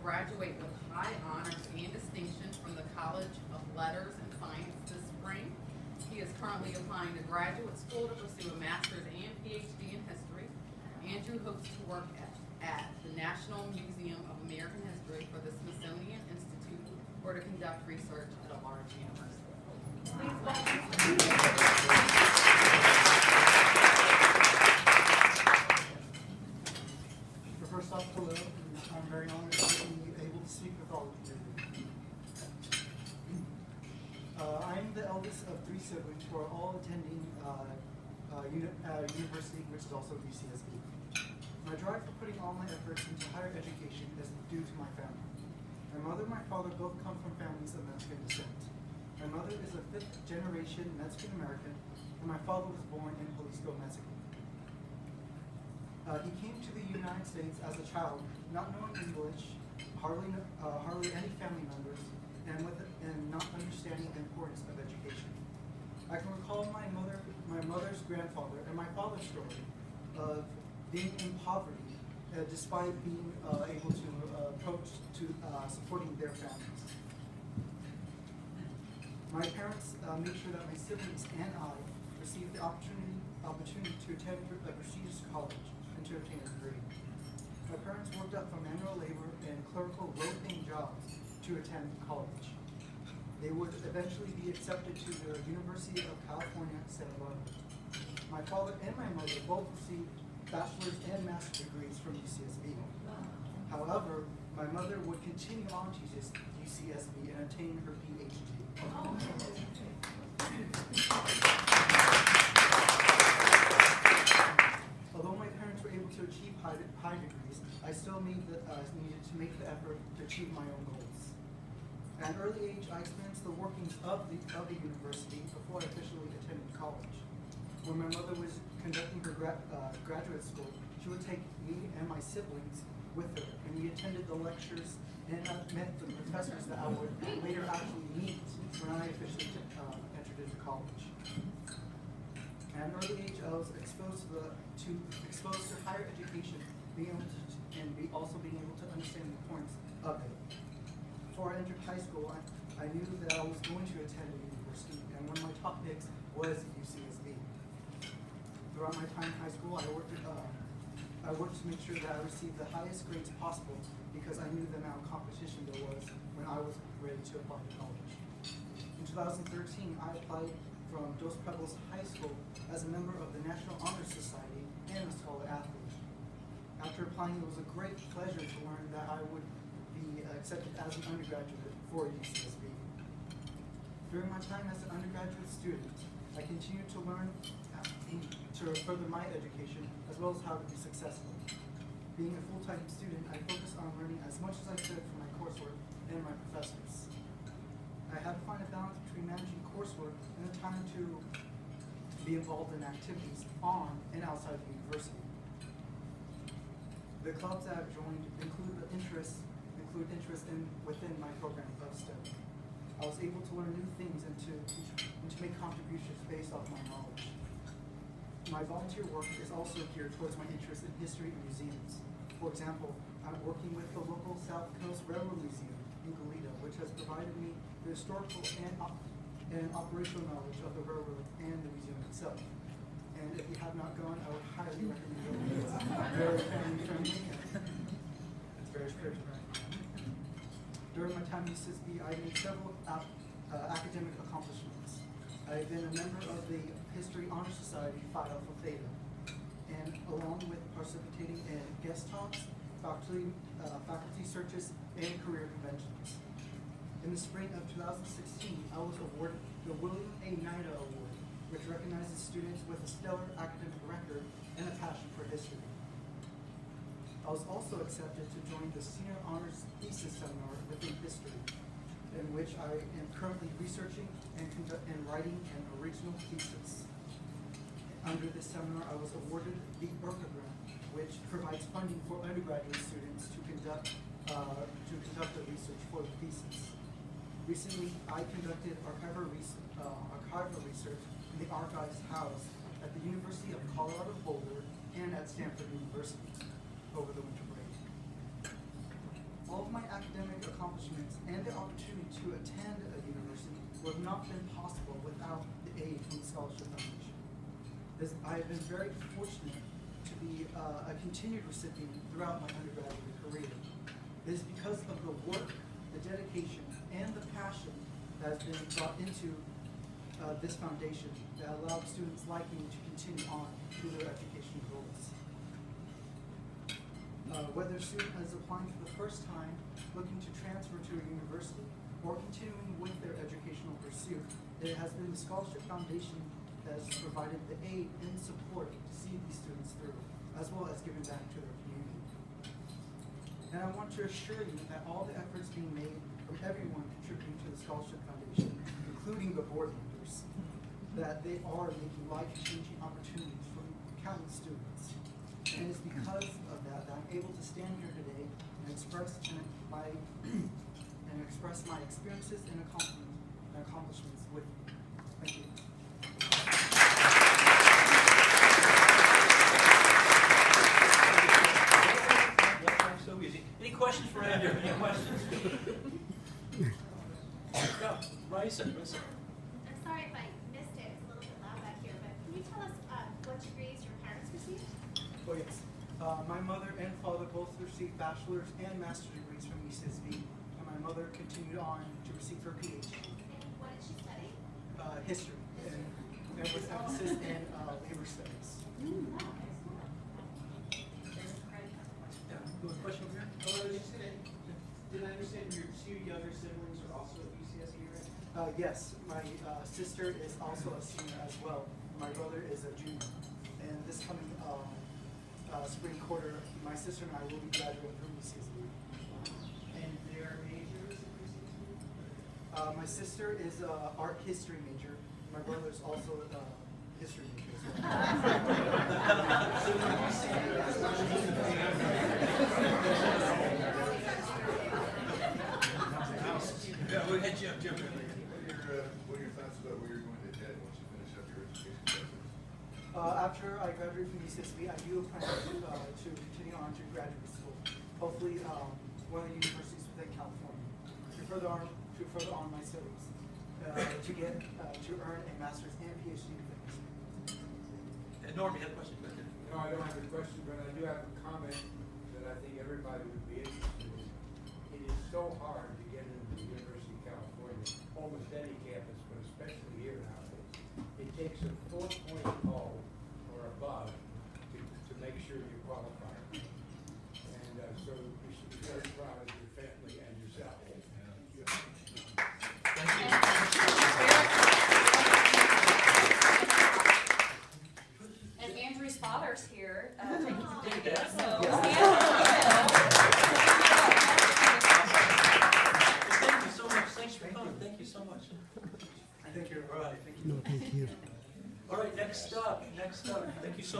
graduate with high honors and distinction from the College of Letters and Science this spring. He is currently applying to graduate school to pursue a master's and PhD in history. Andrew hopes to work at the National Museum of American History for the Smithsonian Institute or to conduct research at a large university. First off, hello. I'm very honored to be able to speak with all of you. I'm the eldest of 3 siblings who are all attending university, which is also UCSB. My drive for putting all my efforts into higher education is due to my family. My mother and my father both come from families of Mexican descent. My mother is a 5th generation Mexican American, and my father was born in Jalisco, Mexico. He came to the United States as a child, not knowing English, hardly any family members, and not understanding the importance of education. I can recall my mother's grandfather and my father's story of being in poverty, despite being able to approach to supporting their families. My parents made sure that my siblings and I received the opportunity to attend a prestigious college and to obtain a degree. My parents worked up from manual labor and clerical low-paying jobs to attend college. They would eventually be accepted to the University of California, San Diego. My father and my mother both received bachelor's and master's degrees from UCSB. However, my mother would continue on to UCSB and attain her PhD. Although my parents were able to achieve high degrees, I still needed to make the effort to achieve my own goals. At an early age, I experienced the workings of the university before I officially attended college. When my mother was conducting her graduate school, she would take me and my siblings with her, and we attended the lectures and met the professors that I would later actually meet when I officially entered into college. At an early age, I was exposed to higher education, also being able to understand the importance of it. Before I entered high school, I knew that I was going to attend a university, and one of my top picks was UCSB. Throughout my time in high school, I worked to make sure that I received the highest grades possible because I knew the amount of competition there was when I was ready to apply to college. In 2013, I applied from Dos Pueblos High School as a member of the National Honor Society and a scholar athlete. After applying, it was a great pleasure to learn that I would be accepted as an undergraduate for UCSB. During my time as an undergraduate student, I continued to learn to further my education as well as how to be successful. Being a full-time student, I focused on learning as much as I could from my coursework and my professors. I had to find a balance between managing coursework and the time to be involved in activities on and outside the university. The clubs that I've joined include interest within my program of study. I was able to learn new things and to make contributions based off my knowledge. My volunteer work is also geared towards my interest in history and museums. For example, I'm working with the local South Coast Railroad Museum in Goleta, which has provided me the historical and operational knowledge of the railroad and the museum itself. And if you have not gone, I would highly recommend going. It's very family friendly. It's very spiritual. During my time at UCSB, I made several academic accomplishments. I've been a member of the History Honor Society Phi Alpha Theta, and along with participating in guest talks, faculty searches, and career conventions. In the spring of 2016, I was awarded the William A. Nida Award, which recognizes students with a stellar academic record and a passion for history. I was also accepted to join the Senior Honors Thesis Seminar within history, in which I am currently researching and writing an original thesis. Under this seminar, I was awarded the Berka Grant, which provides funding for undergraduate students to conduct the research for the thesis. Recently, I conducted archival research in the archives housed at the University of Colorado Boulder and at Stanford University over the winter break. all of my academic accomplishments and the opportunity to attend a university would have not been possible without the aid from the Scholarship Foundation. I have been very fortunate to be a continued recipient throughout my undergraduate career. It is because of the work, the dedication, and the passion that has been brought into this foundation that allowed students like me to continue on to their education goals. Whether a student is applying for the first time, looking to transfer to a university, or continuing with their educational pursuit, it has been the Scholarship Foundation that has provided the aid and support to see these students through, as well as giving back to their community. And I want to assure you that all the efforts being made from everyone contributing to the Scholarship Foundation, including the board members, that they are making life-changing opportunities for countless students. And it's because of that I'm able to stand here today and express my experiences and accomplishments with you. Thank you. So easy. Any questions for Andrew? Any questions? Go, Raisa. I'm sorry if I missed it. It's a little bit loud back here, but can you tell us what degrees your parents received? Oh yes. My mother and father both received bachelor's and master's degrees from UCSB, and my mother continued on to receive her PhD. And what did she study? History, and with emphasis in labor studies. Yeah. Question over here? Did I understand your two younger siblings are also at UCSB, right? Yes, my sister is also a senior as well. My brother is a junior, and this coming spring quarter, my sister and I will be graduating from UCSB. And their majors at UCSB? My sister is an art history major. My brother is also a history major as well. Yeah, we'll hit you up, Jim. What are your thoughts about where you're going to head once you finish up your education process? After I graduate from UCSB, I do plan to continue on to graduate school. Hopefully, one of the universities within California to further on my studies, to earn a master's and PhD degrees. Norm, you had a question? Go ahead. No, I don't have a question, but I do have a comment that I think everybody would be interested in. It is so hard to get into the University of California, almost any campus, but especially here nowadays. It takes a 4.0 or above to make sure you qualify. And so you should be very proud of your family and yourself. Thank you. And Andrew's father's here. Thank you for doing Dad. this. So, Thank you so much. Thanks for coming. Thank you so much. Thank you. All right. Thank you. No, thank you. All right, next up. Thank you so much.